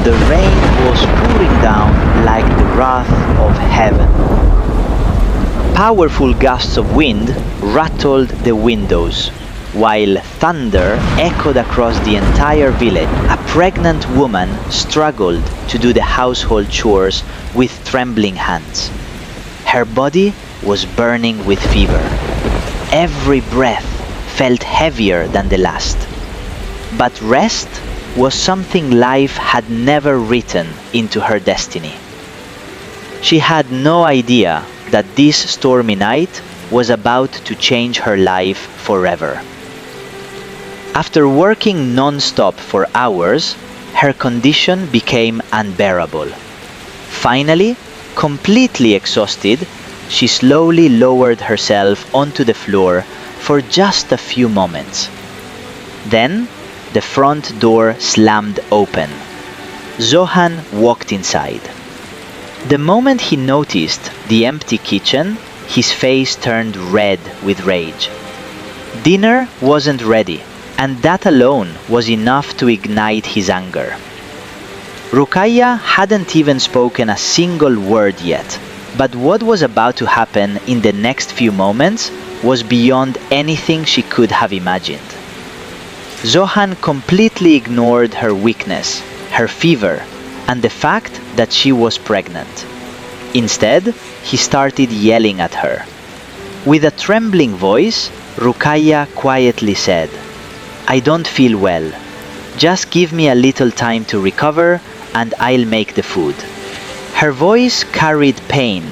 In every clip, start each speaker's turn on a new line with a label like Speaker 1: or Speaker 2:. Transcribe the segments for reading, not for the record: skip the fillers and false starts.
Speaker 1: The rain was pouring down like the wrath of heaven. Powerful gusts of wind rattled the windows, while thunder echoed across the entire village. A pregnant woman struggled to do the household chores with trembling hands. Her body was burning with fever. Every breath felt heavier than the last. But rest was something life had never written into her destiny. She had no idea that this stormy night was about to change her life forever. After working non-stop for hours, her condition became unbearable. Finally, completely exhausted, she slowly lowered herself onto the floor for just a few moments. Then, the front door slammed open. Zohan walked inside. The moment he noticed the empty kitchen, his face turned red with rage. Dinner wasn't ready, and that alone was enough to ignite his anger. Ruqayya hadn't even spoken a single word yet, but what was about to happen in the next few moments was beyond anything she could have imagined. Zohan completely ignored her weakness, her fever, and the fact that she was pregnant. Instead, he started yelling at her. With a trembling voice, Ruqayya quietly said, "I don't feel well. Just give me a little time to recover and I'll make the food." Her voice carried pain,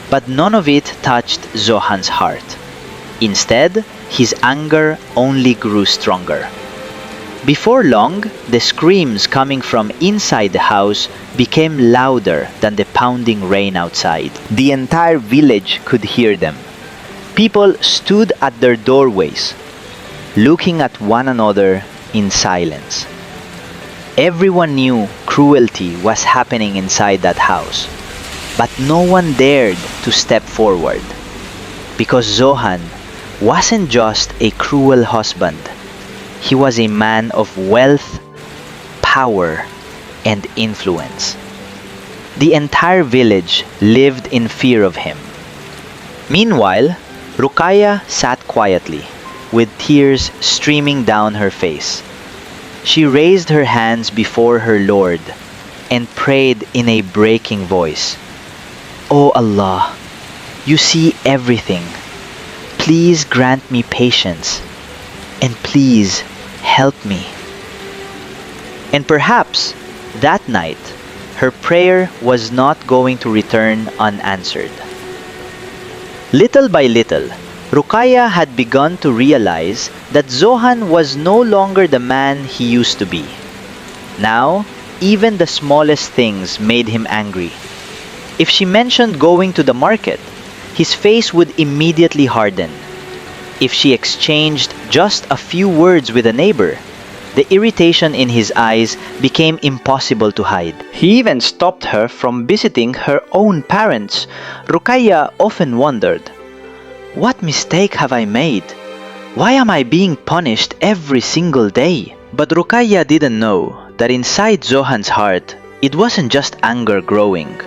Speaker 1: but none of it touched Zohan's heart. Instead, his anger only grew stronger. Before long, the screams coming from inside the house became louder than the pounding rain outside. The entire village could hear them. People stood at their doorways, looking at one another in silence. Everyone knew cruelty was happening inside that house, but no one dared to step forward. Because Zohan wasn't just a cruel husband. He was a man of wealth, power, and influence. The entire village lived in fear of him. Meanwhile, Ruqayya sat quietly, with tears streaming down her face. She raised her hands before her Lord and prayed in a breaking voice, "O Allah, you see everything. Please grant me patience, and please help me." And perhaps that night, her prayer was not going to return unanswered. Little by little, Ruqayya had begun to realize that Zohan was no longer the man he used to be. Now, even the smallest things made him angry. If she mentioned going to the market, his face would immediately harden. If she exchanged just a few words with a neighbor, the irritation in his eyes became impossible to hide. He even stopped her from visiting her own parents. Ruqayya often wondered, "What mistake have I made? Why am I being punished every single day?" But Ruqayya didn't know that inside Zohan's heart, it wasn't just anger growing.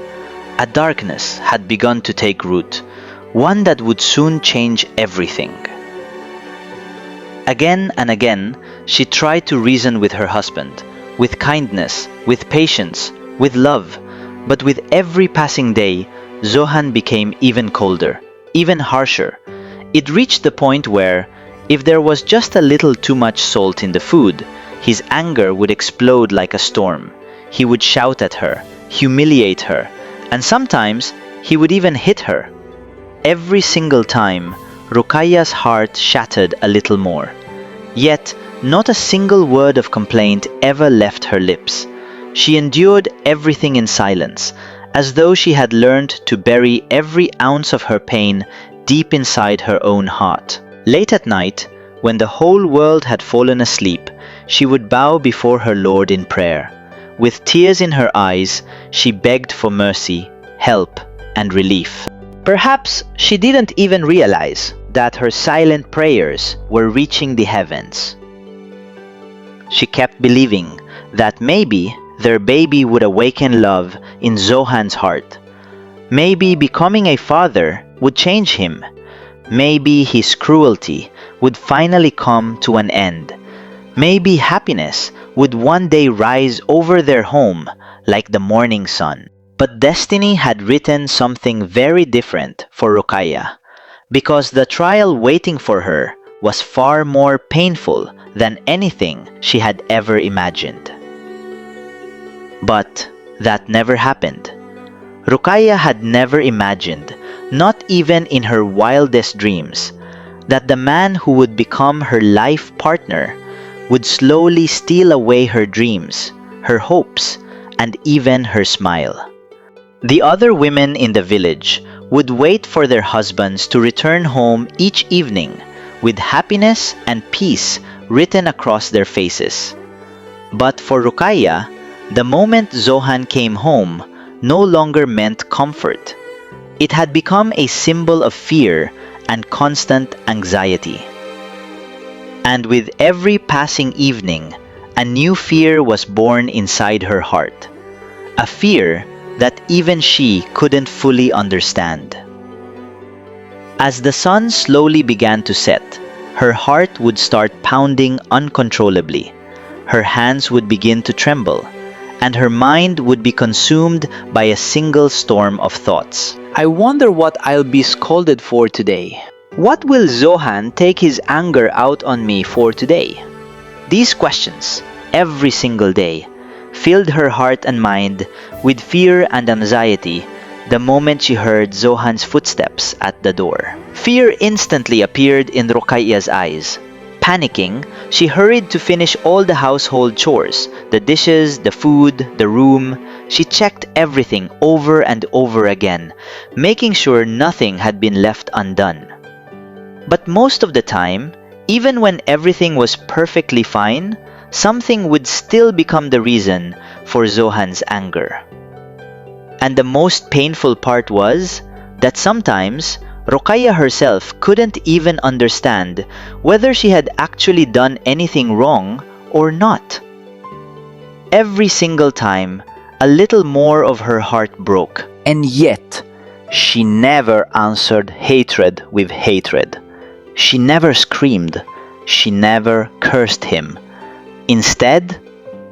Speaker 1: A darkness had begun to take root, one that would soon change everything. Again and again, she tried to reason with her husband, with kindness, with patience, with love, but with every passing day, Zohan became even colder, even harsher. It reached the point where, if there was just a little too much salt in the food, his anger would explode like a storm. He would shout at her, humiliate her, and sometimes he would even hit her. Every single time, Ruqayya's heart shattered a little more. Yet, not a single word of complaint ever left her lips. She endured everything in silence, as though she had learned to bury every ounce of her pain deep inside her own heart. Late at night, when the whole world had fallen asleep, she would bow before her Lord in prayer. With tears in her eyes, she begged for mercy, help, and relief. Perhaps she didn't even realize that her silent prayers were reaching the heavens. She kept believing that maybe their baby would awaken love in Zohan's heart. Maybe becoming a father would change him. Maybe his cruelty would finally come to an end. Maybe happiness would one day rise over their home like the morning sun. But destiny had written something very different for Ruqayya, because the trial waiting for her was far more painful than anything she had ever imagined. But that never happened. Ruqayya had never imagined, not even in her wildest dreams, that the man who would become her life partner would slowly steal away her dreams, her hopes, and even her smile. The other women in the village would wait for their husbands to return home each evening with happiness and peace written across their faces. But for Ruqayya, the moment Zohan came home no longer meant comfort. It had become a symbol of fear and constant anxiety. And with every passing evening, a new fear was born inside her heart, a fear that even she couldn't fully understand. As the sun slowly began to set, her heart would start pounding uncontrollably, her hands would begin to tremble, and her mind would be consumed by a single storm of thoughts. I wonder what I'll be scolded for today. What will Zohan take his anger out on me for today? These questions, every single day, filled her heart and mind with fear and anxiety the moment she heard Zohan's footsteps at the door. Fear instantly appeared in Ruqayya's eyes. Panicking, she hurried to finish all the household chores, the dishes, the food, the room. She checked everything over and over again, making sure nothing had been left undone. But most of the time, even when everything was perfectly fine, something would still become the reason for Zohan's anger. And the most painful part was that sometimes Ruqayya herself couldn't even understand whether she had actually done anything wrong or not. Every single time, a little more of her heart broke, and yet she never answered hatred with hatred. She never screamed. She never cursed him. Instead,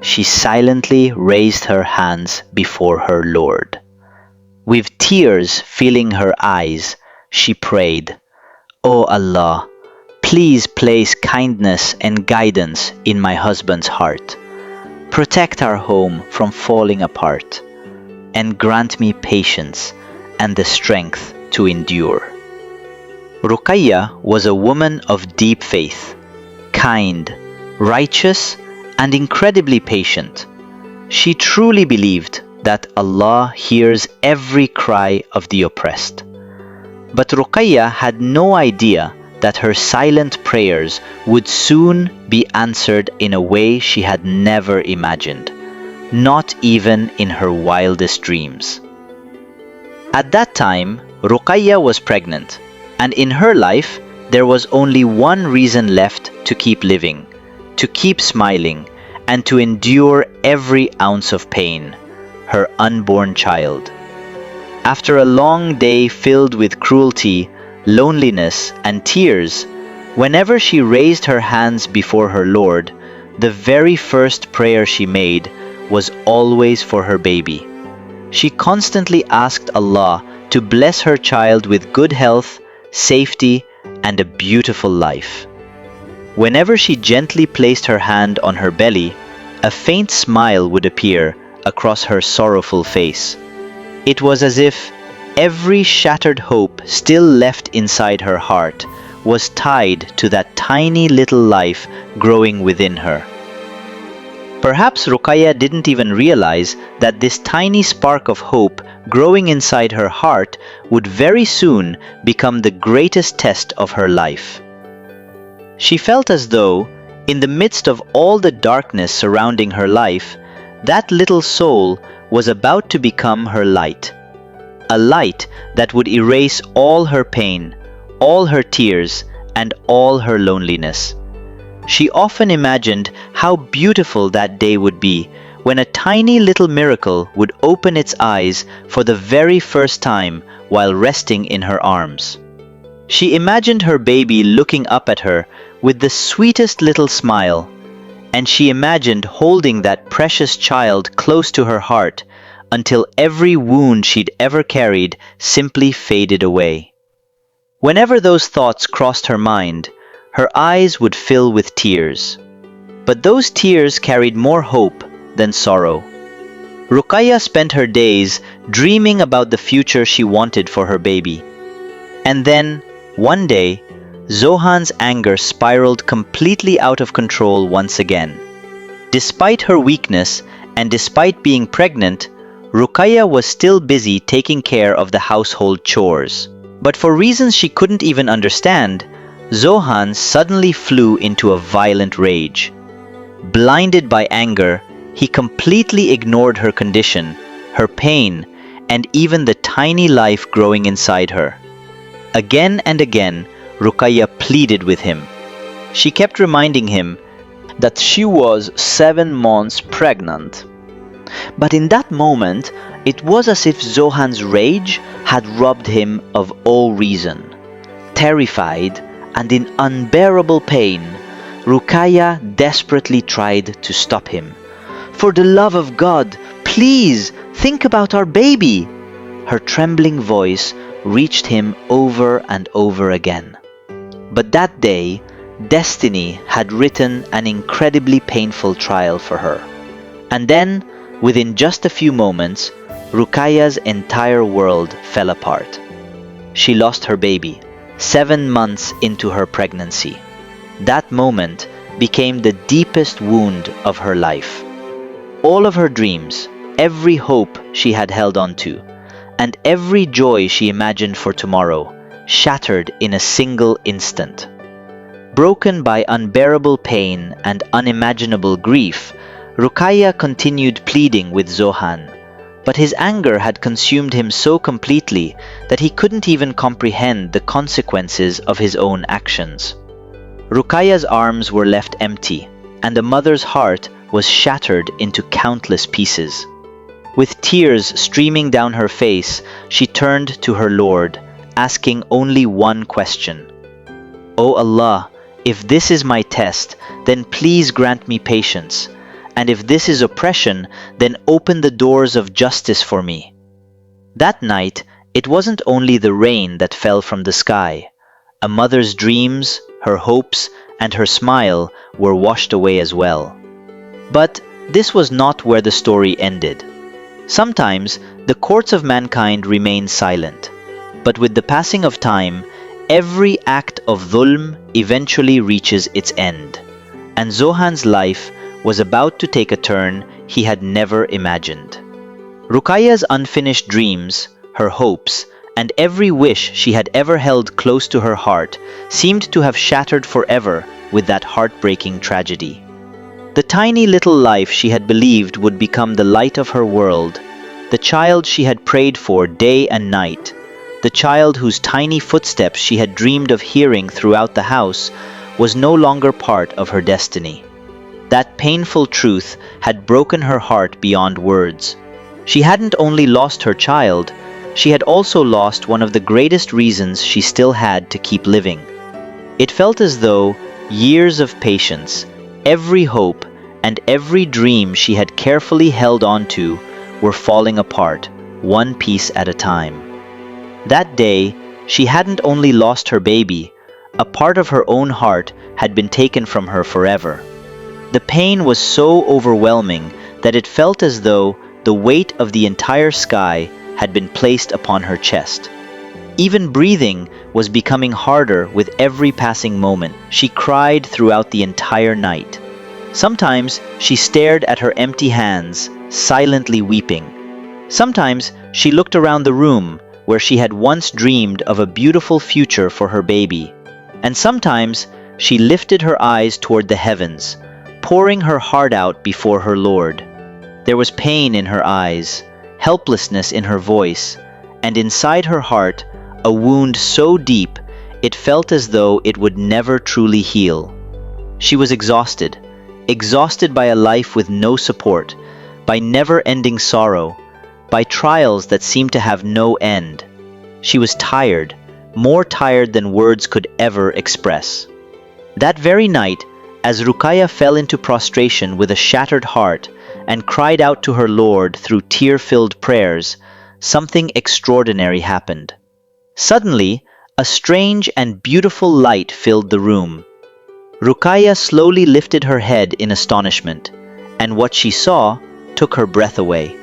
Speaker 1: she silently raised her hands before her Lord. With tears filling her eyes, she prayed, "O Allah, please place kindness and guidance in my husband's heart. Protect our home from falling apart, and grant me patience and the strength to endure." Ruqayya was a woman of deep faith, kind, righteous, and incredibly patient. She truly believed that Allah hears every cry of the oppressed. But Ruqayya had no idea that her silent prayers would soon be answered in a way she had never imagined, not even in her wildest dreams. At that time, Ruqayya was pregnant, and in her life, there was only one reason left to keep living, to keep smiling, and to endure every ounce of pain: her unborn child. After a long day filled with cruelty, loneliness, and tears, whenever she raised her hands before her Lord, the very first prayer she made was always for her baby. She constantly asked Allah to bless her child with good health, safety, and a beautiful life. Whenever she gently placed her hand on her belly, a faint smile would appear across her sorrowful face. It was as if every shattered hope still left inside her heart was tied to that tiny little life growing within her. Perhaps Ruqayya didn't even realize that this tiny spark of hope growing inside her heart would very soon become the greatest test of her life. She felt as though, in the midst of all the darkness surrounding her life, that little soul was about to become her light. A light that would erase all her pain, all her tears, and all her loneliness. She often imagined how beautiful that day would be when a tiny little miracle would open its eyes for the very first time while resting in her arms. She imagined her baby looking up at her with the sweetest little smile, and she imagined holding that precious child close to her heart until every wound she'd ever carried simply faded away. Whenever those thoughts crossed her mind, her eyes would fill with tears. But those tears carried more hope than sorrow. Ruqayya spent her days dreaming about the future she wanted for her baby. And then, one day, Zohan's anger spiraled completely out of control once again. Despite her weakness and despite being pregnant, Ruqayya was still busy taking care of the household chores. But for reasons she couldn't even understand, Zohan suddenly flew into a violent rage. Blinded by anger, he completely ignored her condition, her pain, and even the tiny life growing inside her. Again and again, Ruqayya pleaded with him. She kept reminding him that she was 7 months pregnant. But in that moment, it was as if Zohan's rage had robbed him of all reason. Terrified and in unbearable pain, Ruqayya desperately tried to stop him. "For the love of God, please think about our baby!" Her trembling voice reached him over and over again. But that day, destiny had written an incredibly painful trial for her. And then, within just a few moments, Ruqayya's entire world fell apart. She lost her baby, 7 months into her pregnancy. That moment became the deepest wound of her life. All of her dreams, every hope she had held on to, and every joy she imagined for tomorrow, shattered in a single instant. Broken by unbearable pain and unimaginable grief, Ruqayya continued pleading with Zohan, but his anger had consumed him so completely that he couldn't even comprehend the consequences of his own actions. Ruqayya's arms were left empty, and the mother's heart was shattered into countless pieces. With tears streaming down her face, she turned to her Lord, asking only one question. "O Allah, if this is my test, then please grant me patience. And if this is oppression, then open the doors of justice for me." That night, it wasn't only the rain that fell from the sky. A mother's dreams, her hopes, and her smile were washed away as well. But this was not where the story ended. Sometimes, the courts of mankind remain silent. But with the passing of time, every act of dhulm eventually reaches its end. And Zohan's life was about to take a turn he had never imagined. Ruqayya's unfinished dreams, her hopes, and every wish she had ever held close to her heart seemed to have shattered forever with that heartbreaking tragedy. The tiny little life she had believed would become the light of her world, the child she had prayed for day and night, the child whose tiny footsteps she had dreamed of hearing throughout the house, was no longer part of her destiny. That painful truth had broken her heart beyond words. She hadn't only lost her child, she had also lost one of the greatest reasons she still had to keep living. It felt as though years of patience, every hope, and every dream she had carefully held on to were falling apart, one piece at a time. That day, she hadn't only lost her baby, a part of her own heart had been taken from her forever. The pain was so overwhelming that it felt as though the weight of the entire sky had been placed upon her chest. Even breathing was becoming harder with every passing moment. She cried throughout the entire night. Sometimes she stared at her empty hands, silently weeping. Sometimes she looked around the room where she had once dreamed of a beautiful future for her baby. And sometimes she lifted her eyes toward the heavens, pouring her heart out before her Lord. There was pain in her eyes, helplessness in her voice, and inside her heart, a wound so deep it felt as though it would never truly heal. She was exhausted by a life with no support, by never-ending sorrow, by trials that seemed to have no end. She was tired, more tired than words could ever express. That very night, as Ruqayya fell into prostration with a shattered heart and cried out to her Lord through tear-filled prayers, something extraordinary happened. Suddenly, a strange and beautiful light filled the room. Ruqayya slowly lifted her head in astonishment, and what she saw took her breath away.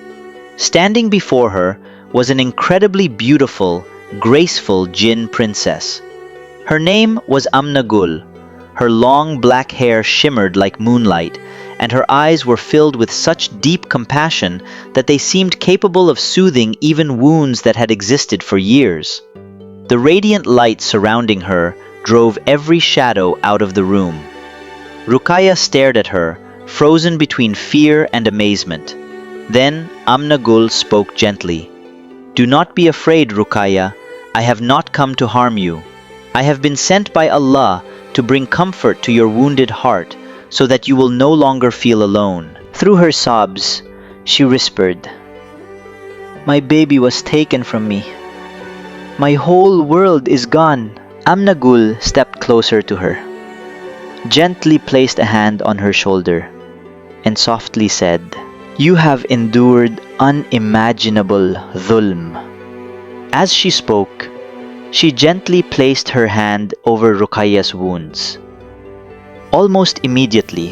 Speaker 1: Standing before her was an incredibly beautiful, graceful jinn princess. Her name was Amna Gul. Her long black hair shimmered like moonlight, and her eyes were filled with such deep compassion that they seemed capable of soothing even wounds that had existed for years. The radiant light surrounding her drove every shadow out of the room. Ruqayya stared at her, frozen between fear and amazement. Then Amna Gul spoke gently. "Do not be afraid, Ruqayya. I have not come to harm you. I have been sent by Allah to bring comfort to your wounded heart so that you will no longer feel alone." Through her sobs, she whispered, "My baby was taken from me. My whole world is gone." Amna Gul stepped closer to her, gently placed a hand on her shoulder, and softly said, "You have endured unimaginable dhulm." As she spoke, she gently placed her hand over Ruqayya's wounds. Almost immediately,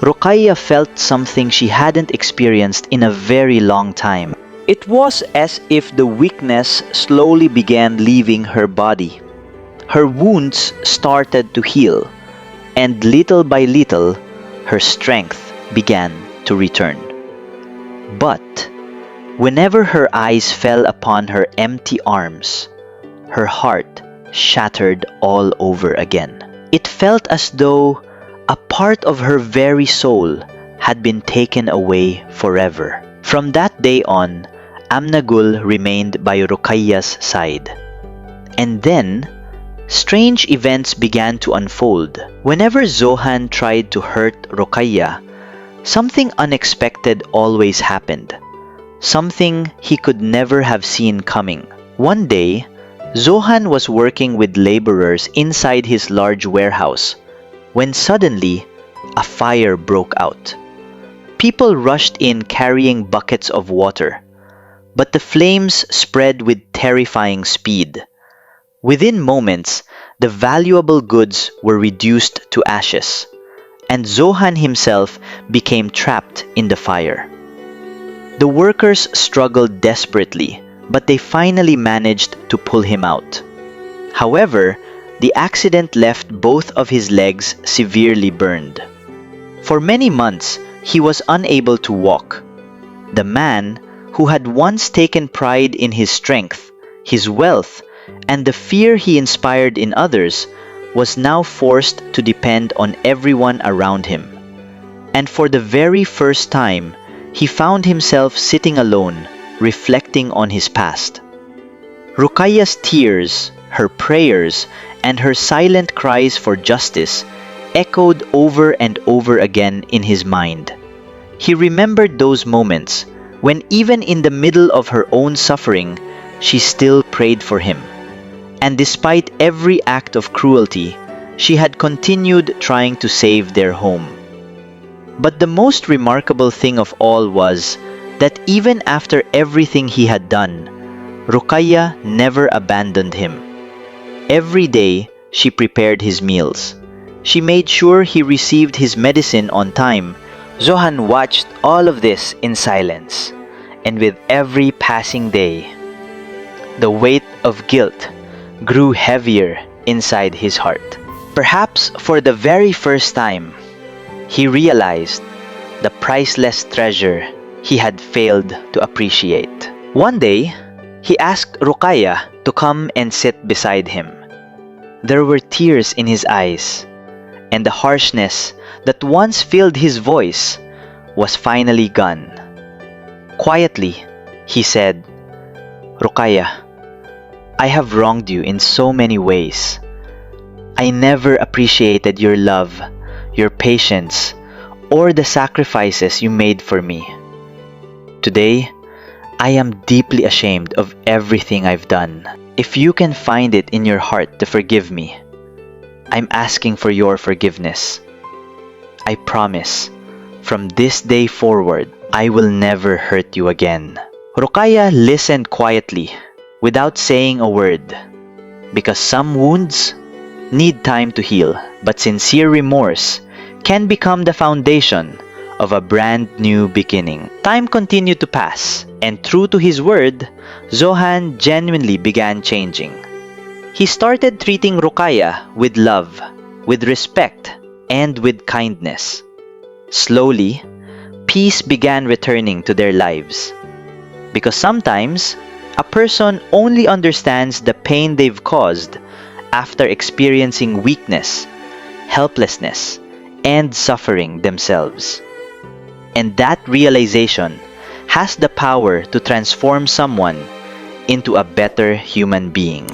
Speaker 1: Ruqayya felt something she hadn't experienced in a very long time. It was as if the weakness slowly began leaving her body. Her wounds started to heal, and little by little, her strength began to return. But whenever her eyes fell upon her empty arms, her heart shattered all over again. It felt as though a part of her very soul had been taken away forever. From that day on, Amna Gul remained by Ruqayya's side. And then, strange events began to unfold. Whenever Zohan tried to hurt Ruqayya, something unexpected always happened. Something he could never have seen coming. One day, Zohan was working with laborers inside his large warehouse when suddenly a fire broke out. People rushed in carrying buckets of water, but the flames spread with terrifying speed. Within moments, the valuable goods were reduced to ashes, and Zohan himself became trapped in the fire. The workers struggled desperately, but they finally managed to pull him out. However, the accident left both of his legs severely burned. For many months, he was unable to walk. The man, who had once taken pride in his strength, his wealth, and the fear he inspired in others, was now forced to depend on everyone around him. And for the very first time, he found himself sitting alone, reflecting on his past. Ruqayya's tears, her prayers, and her silent cries for justice echoed over and over again in his mind. He remembered those moments when even in the middle of her own suffering, she still prayed for him. And despite every act of cruelty, she had continued trying to save their home. But the most remarkable thing of all was that even after everything he had done, Ruqayya never abandoned him. Every day, she prepared his meals. She made sure he received his medicine on time. Zohan watched all of this in silence, and with every passing day, the weight of guilt grew heavier inside his heart. Perhaps for the very first time, he realized the priceless treasure he had failed to appreciate. One day, he asked Ruqayya to come and sit beside him. There were tears in his eyes, and the harshness that once filled his voice was finally gone. Quietly, he said, "Ruqayya, I have wronged you in so many ways. I never appreciated your love, your patience, or the sacrifices you made for me. Today, I am deeply ashamed of everything I've done. If you can find it in your heart to forgive me, I'm asking for your forgiveness. I promise, from this day forward, I will never hurt you again." Rukaya listened quietly, without saying a word, because some wounds need time to heal, but sincere remorse can become the foundation of a brand new beginning. Time continued to pass, and true to his word, Zohan genuinely began changing. He started treating Rukaya with love, with respect, and with kindness. Slowly, peace began returning to their lives. Because sometimes, a person only understands the pain they've caused after experiencing weakness, helplessness, and suffering themselves. And that realization has the power to transform someone into a better human being.